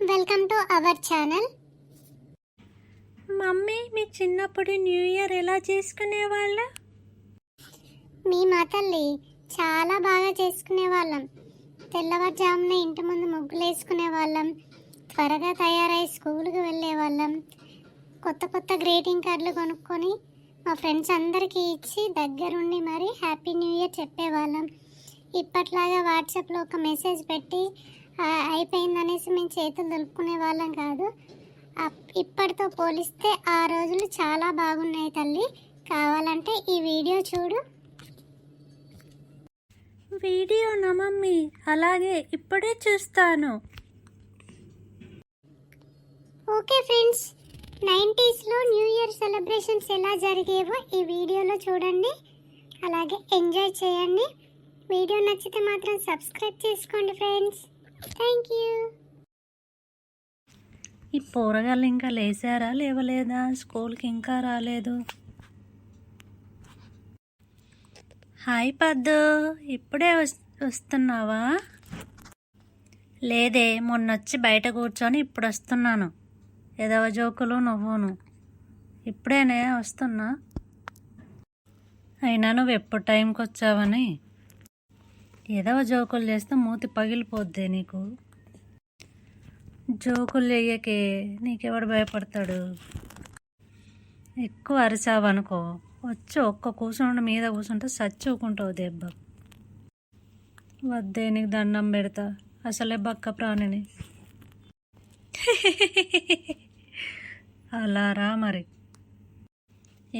Welcome to our channel. Mummy, మీ చిన్నప్పుడు new year ఎలా చేసుకునేవాళ్ళ? మా తల్లి చాలా బాగా చేసుకునే వాళ్ళం. తెల్లవారుజామున ఇంటి ముందు ముగ్గులు వేసుకునే వాళ్ళం, త్వరగా తయారై స్కూల్కి వెళ్ళే వాళ్ళం, కొత్త కొత్త గ్రీటింగ్ కార్డులు కొనుక్కొని మా ఫ్రెండ్స్ అందరికీ ఇచ్చి దగ్గరుండి మరి హ్యాపీ న్యూ ఇయర్ చెప్పేవాళ్ళం. ఇప్పట్లాగా వాట్సాప్లో ఒక మెసేజ్ పెట్టి అయిపోయిందనేసి మేము చేతులు దులుపుకునే వాళ్ళం కాదు. ఇప్పటితో పోలిస్తే ఆ రోజులు చాలా బాగున్నాయి తల్లి. కావాలంటే ఈ వీడియో చూడు. వీడియోనా మమ్మీ? అలాగే, ఇప్పుడే చూస్తాను. ఓకే ఫ్రెండ్స్, 90sలో న్యూ ఇయర్ సెలబ్రేషన్స్ ఎలా జరిగేవో ఈ వీడియోలో చూడండి. అలాగే ఎంజాయ్ చేయండి. వీడియో నచ్చితే మాత్రం సబ్స్క్రైబ్ చేసుకోండి ఫ్రెండ్స్. Thank you. ఈ పోరగాళ్ళు ఇంకా లేచారా లేవలేదా? స్కూల్కి ఇంకా రాలేదు. హాయ్ పద్దు, ఇప్పుడే వస్తున్నావా? లేదే, మొన్నొచ్చి బయట కూర్చొని ఇప్పుడు వస్తున్నాను. ఎదవ జోకులు నువ్వును. ఇప్పుడేనే వస్తున్నా. అయినా నువ్వు ఎప్పుడు టైంకి వచ్చావని ఎదవ జోకులు చేస్తే మూతి పగిలిపోద్దే నీకు. జోకులు చెయ్యకే, నీకెవడు భయపడతాడు? ఎక్కువ అరిచావనుకో, వచ్చి ఒక్క కూర్చుంటే మీద కూర్చుంటే సచ్చుకుంటావు దెబ్బ. వద్దే, నీకు దండం పెడతా. అసలే బక్క ప్రాణిని. అలా రా మరి.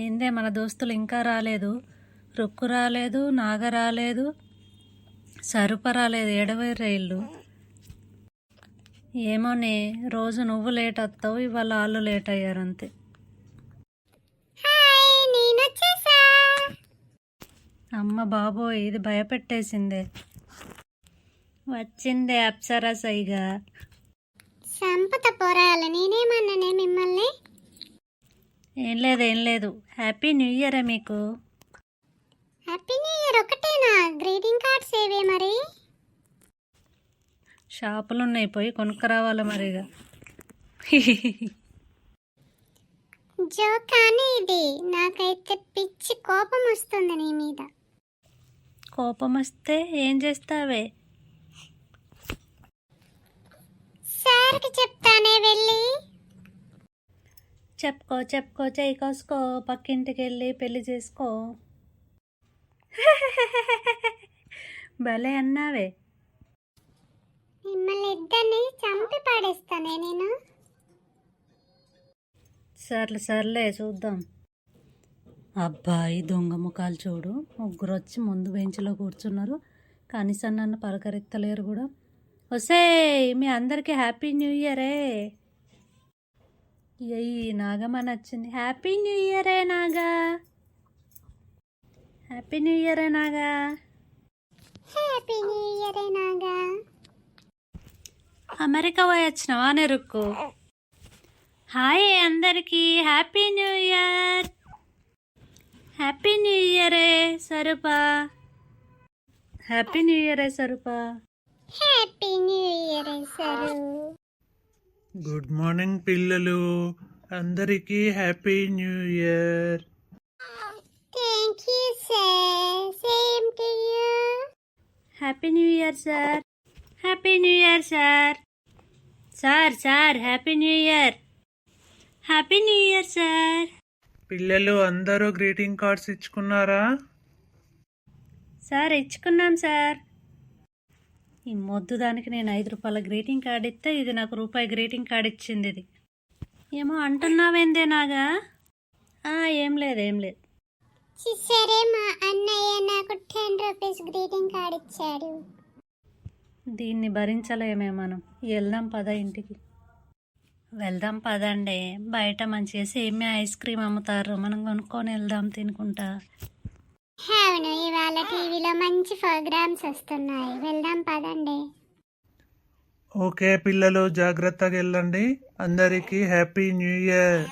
ఏందే మన దోస్తులు ఇంకా రాలేదు? రుక్కు రాలేదు, నాగ రాలేదు, సరుప రాలేదు. ఎడవై రైళ్ళు ఏమోనే, రోజు నువ్వు లేట్ వస్తావు, ఇవాళ వాళ్ళు లేట్ అయ్యారు అంతే. అమ్మ బాబోయ్, ఇది భయపెట్టేసిందే. వచ్చిందే అప్సరా సైగా. సంపత పోరాలి, నేనేమన్నానే మిమ్మల్ని? ఏం లేదు. హ్యాపీ న్యూ ఇయర్ మీకు. హ్యాపీ న్యూ ఇయర్ ఒకటేనా? గ్రీటింగ్ కార్డ్స్ ఏవే మరి? షాపులు ఉన్నాయి, పోయి కొనుక్కరావాలి మరిగా. జోకాని ఇది. నాకైతే పిచ్చి కోపం వస్తుంది నీ మీద. కోపం వస్తే ఏం చేస్తావే? సార్కి చెప్తానే వెళ్ళి. చెప్పుకో, చెయ్యి కోసుకో, పక్కింటికి వెళ్ళి పెళ్లి చేసుకో. భలే అన్నావే. మిమ్మల్ని ఇద్దరిని చంపి పాడేస్తానే నేను. సర్లే చూద్దాం. అబ్బాయి దొంగ ముఖాలు చూడు. ముగ్గురు వచ్చి ముందు బెంచ్లో కూర్చున్నారు, కనీసం నన్ను పలకరెత్తలేరు కూడా. ఒసేయ్, మీ అందరికీ హ్యాపీ న్యూ ఇయరే. నాగమ్మ నచ్చింది. హ్యాపీ న్యూ ఇయరే నాగా. హ్యాపీ న్యూ ఇయరే నాగా. హ్యాపీ న్యూ ఇయరే నాగా. అమెరికా పోయి వచ్చినావా నెరుక్కు? హాయ్ అందరికీ, happy new year. Happy new ఇయరే సరుపా. హ్యాపీ న్యూ ఇయరే సరుపా. హ్యాపీ న్యూ ఇయరే సరు. గుడ్ మార్నింగ్ పిల్లలు, అందరికీ happy new year. Thank you sir. Same to you. Happy new year sir. Happy new year sir. Sir happy new year. Happy new year sir. పిల్లలు అందరూ greeting cards ఇచ్చుకున్నారా? Sir ఇచ్చుకున్నాం sir. ఈ మొద్దు దానికి నేను 5 రూపాయల గ్రీటింగ్ కార్డ్ ఇస్తే ఇది నాకు రూపాయి గ్రీటింగ్ కార్డ్ ఇచ్చింది. ఇది ఏమో అంటున్నావేందే నాగా? ఏం లేదు. సరే, మా అన్నయ్య నాకు 10 రూపీస్ గ్రీటింగ్ కార్డ్ ఇచ్చాడు. దీన్ని భరించలేమే మనం. వెళ్దాం పద ఇంటికి. వెళ్దాం పదండి. బయట మంచిగా సేమియా ఐస్ క్రీమ్ అమ్ముతారు, మనం కొనుక్కొని వెళ్దాం తినుకుంటా. అవును, ఇవాళ టీవీలో మంచి ప్రోగ్రామ్స్ వస్తున్నాయి. వెళ్దాం పదండి. ఓకే పిల్లలు, జాగ్రత్తగా వెళ్ళండి. అందరికీ హ్యాపీ న్యూ ఇయర్.